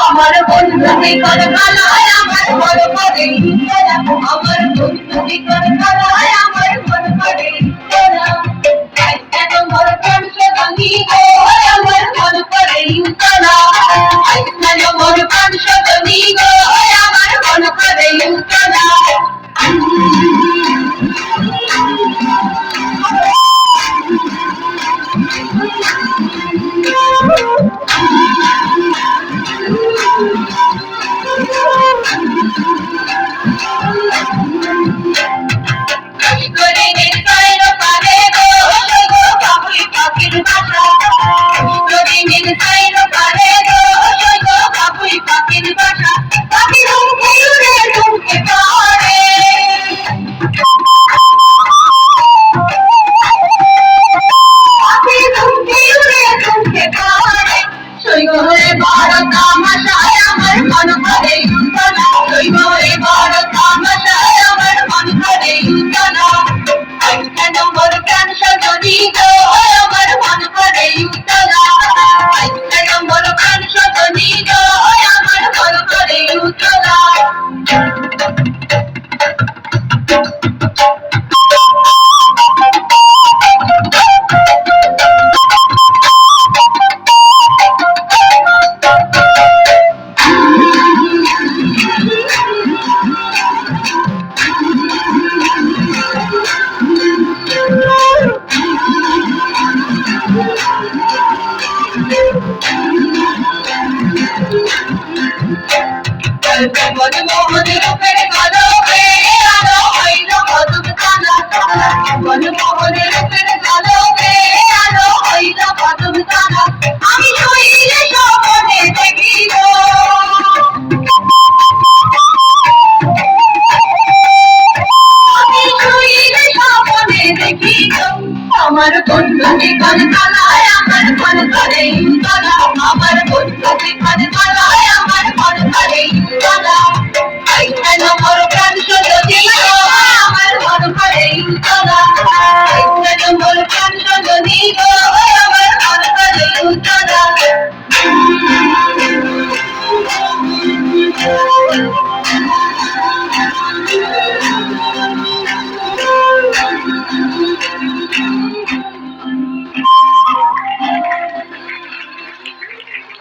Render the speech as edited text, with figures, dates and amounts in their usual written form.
আমার বন্ধু কর কালায় আমার মন করে আমার বন্ধু কর কালায় আমার মন করে কেন মোর প্রাণ সে ভাঙি গো আমার মন করে উতলা কেন মোর প্রাণ সে ভাঙি গো আমার মন করে উতলা আমার মন করে উতলা বড় তামাশায় আমার মন করে উতলা কেন মোর প্রাণ সজনী গো আমার মন করে উতলা কেন মোর প্রাণ সজনী গো আমার মন করে উতলা